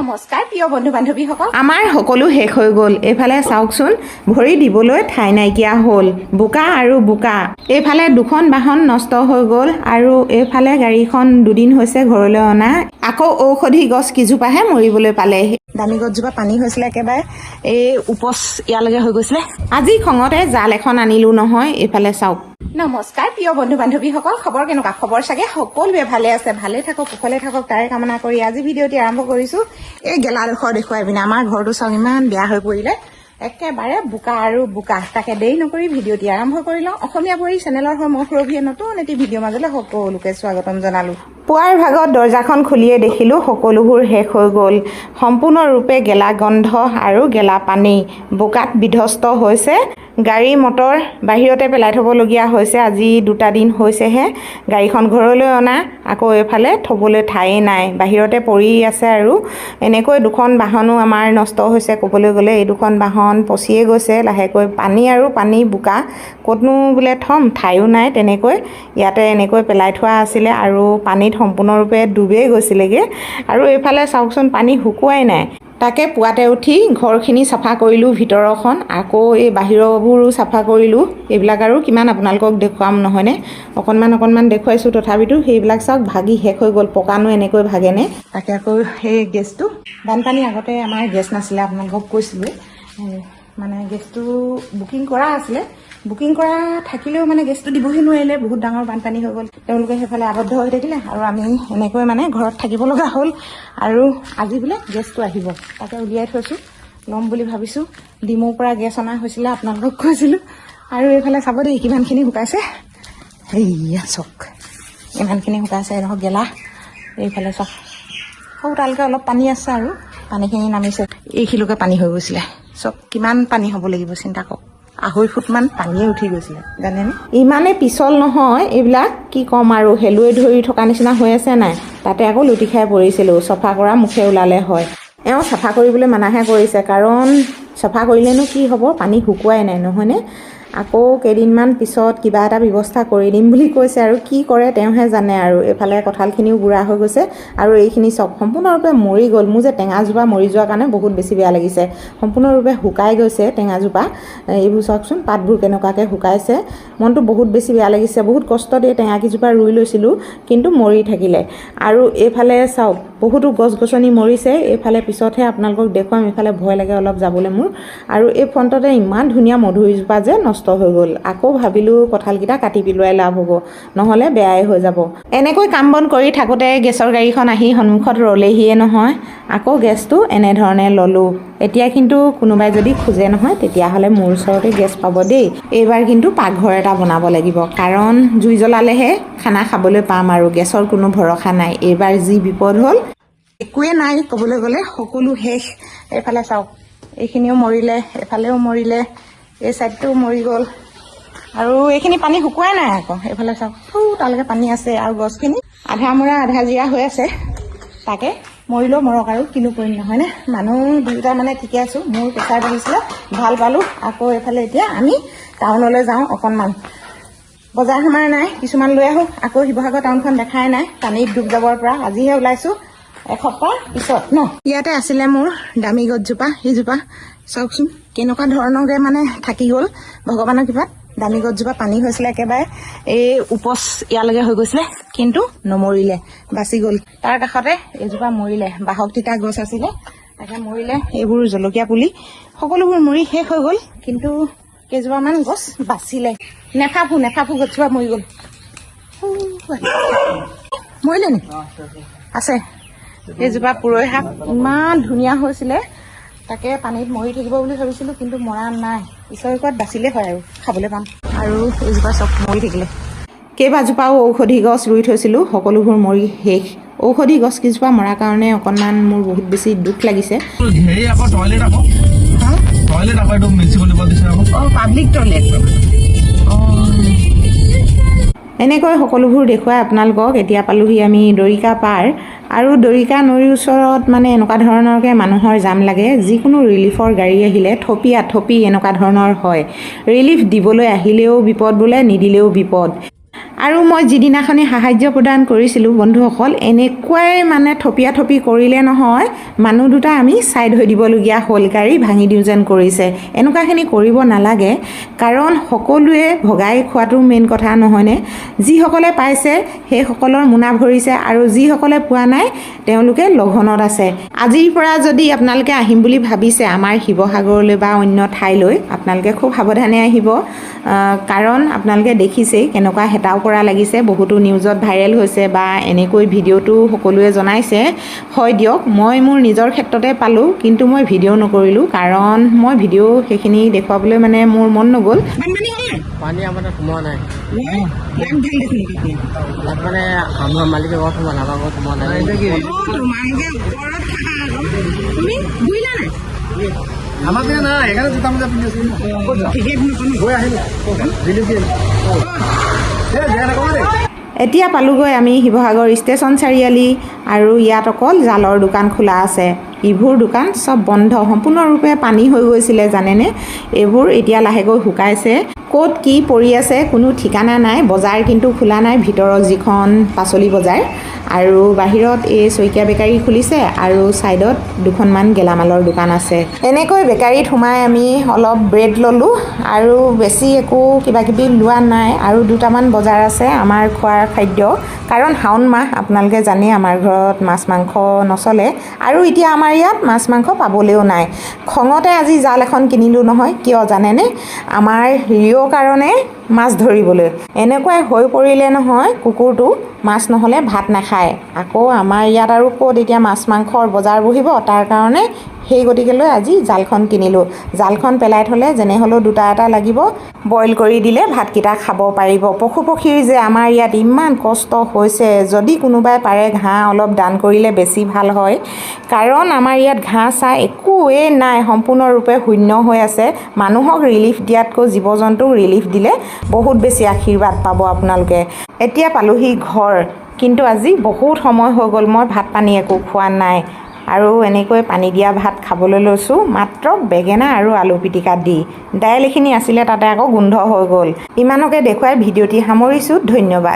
নমস্কাৰ প্ৰিয় বন্ধু বান্ধৱীসকল, আমাৰ সকলো শেষ হৈ গ'ল। এইফালে চাওকচোন, ভৰি দিবলৈ ঠাই নাইকিয়া হ'ল, বোকা আৰু বোকা। এইফালে দুখন বাহন নষ্ট হৈ গ'ল আৰু এইফালে গাড়ীখন দুদিন হৈছে ঘৰলৈ অনা। আকৌ ঔষধি গছ কেইজোপাহে মৰিবলৈ পালে। দামী গছজোপা পানী হৈছিলে একেবাৰে, এই উপচ ইয়ালৈকে হৈ গৈছিলে। আজি খঙতে জাল এখন আনিলোঁ নহয়। এইফালে চাওক। নমস্কাৰ প্ৰিয় বন্ধু বান্ধৱীসকল, খবৰ কেনেকুৱা? খবৰ চাগে সকলোৱে ভালে আছে, ভালে থাকক, কুশলে থাকক তাৰে কামনা কৰি আজি ভিডিঅ'টি আৰম্ভ কৰিছোঁ। এই গেলাডোখৰ দেখুৱাই পিনে আমাৰ ঘৰটো চাওক, ইমান বেয়া হৈ পৰিলে, একেবাৰে বোকা আৰু বোকা। তাকে দেৰি নকৰি ভিডিঅ'টি আৰম্ভ কৰি লওঁ। অসমীয়া পৰি চেনেলৰ হৈ মই সুৰভিয়ে নতুন এটি ভিডিঅ' মাজলৈ সকলোকে স্বাগতম জনালোঁ। পুৱাৰ ভাগত দৰ্জাখন খুলিয়ে দেখিলোঁ সকলোবোৰ শেষ হৈ গ'ল। সম্পূৰ্ণৰূপে গেলা গন্ধ আৰু গেলা পানী, বোকাত বিধ্বস্ত হৈছে। গাড়ী মটৰ বাহিৰতে পেলাই থ'বলগীয়া হৈছে। আজি 2টা দিন হৈছেহে গাড়ীখন ঘৰলৈ অনা, আকৌ এইফালে থ'বলৈ ঠায়ে নাই, বাহিৰতে পৰি আছে। আৰু এনেকৈ দুখন বাহনো আমাৰ নষ্ট হৈছে। ক'বলৈ গ'লে এই দুখন বাহন পচিয়ে গৈছে লাহেকৈ। পানী আৰু পানী, বোকা, ক'তনো বোলে থ'ম, ঠাইও নাই তেনেকৈ। ইয়াতে এনেকৈ পেলাই থোৱা আছিলে আৰু পানীত সম্পূৰ্ণৰূপে ডুবেই গৈছিলেগৈ। আৰু এইফালে চাওকচোন, পানী শুকুৱাই নাই। তাকে পুৱাতে উঠি ঘৰখিনি চাফা কৰিলোঁ, ভিতৰখন, আকৌ এই বাহিৰবোৰো চাফা কৰিলোঁ। এইবিলাক আৰু কিমান আপোনালোকক দেখুৱাম নহয়নে? অকণমান দেখুৱাইছোঁ, তথাপিতো সেইবিলাক চাওক ভাগি শেষ হৈ গ'ল। পকানো এনেকৈ ভাগেনে? তাকে আকৌ সেই গেছটো, বানপানী আগতে আমাৰ গেছ নাছিলে, আপোনালোকক কৈছিলোঁ। মানে গেছটো বুকিং কৰা আছিলে, বুকিং কৰা থাকিলেও মানে গেছটো দিবহি নোৱাৰিলে, বহুত ডাঙৰ বানপানী হৈ গ'ল। তেওঁলোকে সেইফালে আবদ্ধ হৈ থাকিলে আৰু আমি এনেকৈ মানে ঘৰত থাকিব লগা হ'ল। আৰু আজি বোলে গেছটো আহিব, তাকে উলিয়াই থৈছোঁ, ল'ম বুলি ভাবিছোঁ। ডিমৌৰ পৰা গেছ অনা হৈছিলে, আপোনালোকক কৈছিলোঁ। আৰু এইফালে চাব দেই কিমানখিনি শুকাইছে। সেয়া চাওক, ইমানখিনি শুকাইছে, এডোখৰ গেলা। এইফালে চাওক, সৌ তালৈকে অলপ পানী আছে আৰু পানীখিনি নামিছে। এইখিলৈকে পানী হৈ গৈছিলে, চাওক কিমান পানী হ'ব লাগিব চিন্তা কৰক। 2.5 ফুটমান পানীয়ে উঠি গৈছিলে, জানেনে? ইমানে পিছল নহয় এইবিলাক, কি ক'ম আৰু, হেলুৱে ধৰি থকা নিচিনা হৈ আছে নাই। তাতে আকৌ লুটি খাই পৰিছিলোঁ, চফা কৰা মুখে ওলালে হয়। এওঁ চাফা কৰিবলৈ মানাহে কৰিছে, কাৰণ চাফা কৰিলেনো কি হ'ব, পানী শুকুৱাই নাই নহয়নে? আকৌ কেইদিনমান পিছত কিবা এটা ব্যৱস্থা কৰি দিম বুলি কৈছে, আৰু কি কৰে তেওঁহে জানে। আৰু এইফালে কঁঠালখিনিও বুঢ়া হৈ গৈছে আৰু এইখিনি চব সম্পূৰ্ণৰূপে মৰি গ'ল। মোৰ যে টেঙাজোপা মৰি যোৱাৰ কাৰণে বহুত বেছি বেয়া লাগিছে। সম্পূৰ্ণৰূপে শুকাই গৈছে টেঙাজোপা। এইবোৰ চাওকচোন, পাতবোৰ কেনেকুৱাকৈ শুকাইছে। মনটো বহুত বেছি বেয়া লাগিছে। বহুত কষ্ট দি টেঙাকেইজোপা ৰুই লৈছিলোঁ, কিন্তু মৰি থাকিলে। আৰু এইফালে চাওক, বহুতো গছ গছনি মৰিছে। এইফালে পিছতহে আপোনালোকক দেখুৱাম, এইফালে ভয় লাগে অলপ যাবলৈ মোৰ। আৰু এই ফ্ৰণ্টতে ইমান ধুনীয়া মধুৰিজোপা যে নষ্ট হৈ গ'ল। আকৌ ভাবিলোঁ কঁঠালকেইটা কাটি পেলোৱাই লাভ হ'ব, নহ'লে বেয়াই হৈ যাব। এনেকৈ কাম বন কৰি থাকোঁতে গেছৰ গাড়ীখন আহি সন্মুখত ৰলেহিয়ে নহয়। আকৌ গেছটো এনেধৰণে ল'লোঁ। এতিয়া কিন্তু কোনোবাই যদি খোজে নহয়, তেতিয়াহ'লে মোৰ ওচৰতে গেছ পাব দেই। এইবাৰ কিন্তু পাকঘৰ এটা বনাব লাগিব, কাৰণ জুই জ্বলালেহে খানা খাবলৈ পাম আৰু গেছৰ কোনো ভৰসা নাই। এইবাৰ যি বিপদ হ'ল, একোৱে নাই ক'বলৈ গ'লে, সকলো শেষ। এইফালে চাওক, এইখিনিও মৰিলে, এফালেও মৰিলে, এই ছাইডটোও মৰি গ'ল। আৰু এইখিনি পানী শুকুৱাই নাই আকৌ। এইফালে চাওক, তালৈকে পানী আছে। আৰু গছখিনি আধা মৰা আধা জীয়া হৈ আছে। তাকে মৰিলেও মৰক আৰু কিনো কৰিম নহয়নে? মানুহ দুয়োটা মানে ঠিকে আছোঁ। মোৰ প্ৰেছাৰ বাঢ়িছিলে, ভাল পালোঁ। আকৌ এইফালে এতিয়া আমি টাউনলৈ যাওঁ অকণমান। বজাৰ সমাৰ নাই, কিছুমান লৈ আহোঁ। আকৌ শিৱসাগৰ টাউনখন দেখাই নাই, পানীত ডুব যাবৰ পৰা আজিহে ওলাইছোঁ, এসপ্তাহ পিছত ন। ইয়াতে আছিলে মোৰ দামী গছজোপা, সেইজোপা চাওকচোন কেনেকুৱা ধৰণৰকৈ মানে থাকি গ'ল ভগৱানৰ কৃপাত। দামী গছজোপা পানী হৈছিলে একেবাৰে, এই উপচ ইয়ালৈকে হৈ গৈছিলে, কিন্তু নমৰিলে, বাচি গ'ল। তাৰ কাষতে এইজোপা মৰিলে, বাহক তিতা গছ আছিলে, তাকে মৰিলে। এইবোৰ জলকীয়া পুলি সকলোবোৰ মৰি শেষ হৈ গ'ল, কিন্তু কেইজোপামান গছ বাচিলে। নেফাফু গছজোপা মৰি গ'ল। মৰিলে নি? আছে। এইজোপা পুৰৈ শাক ইমান ধুনীয়া হৈছিলে, তাকে পানীত মৰি থাকিব বুলি ভাবিছিলোঁ, কিন্তু মৰা নাই। ঈশ্বৰ বাচিলে হয় আৰু খাবলৈ পাম। আৰু এইজোপা চব মৰি থাকিলে। কেইবাজোপাও ঔষধি গছ ৰুই থৈছিলোঁ, সকলোবোৰ মৰি শেষ। ঔষধি গছ কেইজোপা মৰাৰ কাৰণে অকণমান মোৰ বহুত বেছি দুখ লাগিছে। Public toilet. এনেকৈ সকলোবোৰ দেখুৱাই আপোনালোকক এতিয়া পালোহি আমি দৰিকা পাৰ। আৰু দৰিকা নৈৰ ওচৰত মানে এনেকুৱা ধৰণৰকৈ মানুহৰ জাম লাগে। যিকোনো ৰিলিফৰ গাড়ী আহিলে থপি এনেকুৱা ধৰণৰ হয়। ৰিলিফ দিবলৈ আহিলেও বিপদ বোলে, নিদিলেও বিপদ। আৰু মই যিদিনাখনি সাহায্য প্ৰদান কৰিছিলোঁ বন্ধুসকল, এনেকুৱাই মানে থপিয়া থপি কৰিলে নহয়, মানুহ দুটা আমি ছাইড হৈ দিবলগীয়া হ'ল, গাড়ী ভাঙি দিওঁ যেন কৰিছে। এনেকুৱাখিনি কৰিব নালাগে, কাৰণ সকলোৱে ভগাই খোৱাটো মেইন কথা নহয়নে। যিসকলে পাইছে সেইসকলৰ মোনা ভৰিছে, আৰু যিসকলে পোৱা নাই তেওঁলোকে লঘণত আছে। আজিৰ পৰা যদি আপোনালোকে আহিম বুলি ভাবিছে আমাৰ শিৱসাগৰলৈ বা অন্য ঠাইলৈ, আপোনালোকে খুব সাৱধানে আহিব, কাৰণ আপোনালোকে দেখিছেই কেনেকুৱা হেতাও পৰা লাগিছে। বহুতো নিউজত ভাইৰেল হৈছে বা এনেকৈ ভিডিঅ'টো সকলোৱে জনাইছে। হয় দিয়ক, মই মোৰ নিজৰ ক্ষেত্ৰতে পালোঁ, কিন্তু মই ভিডিঅ' নকৰিলোঁ, কাৰণ মই ভিডিঅ' সেইখিনি দেখুৱাবলৈ মানে মোৰ মন নগ'ল। পানী আমাৰ তাত সোমোৱা নাই। লাগ মানে আমাৰ মালিকে ঘৰত সোমোৱা নাই, আমাৰ ঘৰত সোমোৱা নাই। আমাৰ পিনে নাই, সেইকাৰণে জোতা মোজা পিন্ধি আছোঁ। গৈ আহিলোঁ। এতিয়া পালোগৈ আমি শিৱসাগৰ ষ্টেচন চাৰিআলি, আৰু ইয়াত অকল জালৰ দোকান খোলা আছে। ইবোৰ দোকান চব বন্ধ, সম্পূৰ্ণৰূপে পানী হৈ গৈছিলে জানেনে। এইবোৰ এতিয়া লাহেকৈ শুকাইছে। ক'ত কি পৰি আছে কোনো ঠিকানা নাই। বজাৰ কিন্তু খোলা নাই, ভিতৰত যিখন পাচলি বজাৰ, আৰু বাহিৰত এই শইকীয়া বেকাৰী খুলিছে, আৰু ছাইডত দুখনমান গেলামালৰ দোকান আছে। এনেকৈ বেকাৰীত সোমাই আমি অলপ ব্ৰেড ল'লোঁ, আৰু বেছি একো কিবাকিবি লোৱা নাই। আৰু দুটামান বজাৰ আছে আমাৰ খোৱাৰ খাদ্য, কাৰণ শাওণ মাহ আপোনালোকে জানে আমাৰ ঘৰত মাছ মাংস নচলে, আৰু এতিয়া আমাৰ ইয়াত মাছ মাংস পাবলৈও নাই। খঙতে আজি জাল এখন কিনিলোঁ নহয়, কিয় জানেনে, আমাৰ ৰিঅ'ৰ কাৰণে মাছ ধৰিবলৈ। এনেকুৱাই হৈ পৰিলে নহয়, কুকুৰটো মাছ নহ'লে ভাত নাখায়। আকৌ আমাৰ ইয়াত আৰু ক'ত এতিয়া মাছ মাংসৰ বজাৰ বহিব, তাৰ কাৰণে সেই গতিকেলৈ আজি জালখন কিনিলোঁ। জালখন পেলাই থ'লে যেনে হ'লেও দুটা এটা লাগিব, বইল কৰি দিলে ভাতকেইটা খাব পাৰিব। পশু পক্ষীৰ যে আমাৰ ইয়াত ইমান কষ্ট হৈছে, যদি কোনোবাই পাৰে ঘাঁহ অলপ দান কৰিলে বেছি ভাল হয়, কাৰণ আমাৰ ইয়াত ঘাঁহ চাহ একোৱেই নাই, সম্পূৰ্ণৰূপে শূন্য হৈ আছে। মানুহক ৰিলিফ দিয়াতকৈ জীৱ জন্তুক ৰিলিফ দিলে বহুত বেছি আশীৰ্বাদ পাব আপোনালোকে। এতিয়া পালোহি ঘৰ, কিন্তু আজি বহুত সময় হৈ গ'ল, মই ভাত পানী একো খোৱা নাই, আৰু এনেকৈ পানী দিয়া ভাত খাবলৈ লৈছোঁ, মাত্ৰ বেঙেনা আৰু আলু পিটিকা দি। দাইল এইখিনি আছিলে, তাতে আকৌ গোন্ধ হৈ গ'ল। ইমানকে দেখুৱাই ভিডিঅ'টি সামৰিছোঁ, ধন্যবাদ।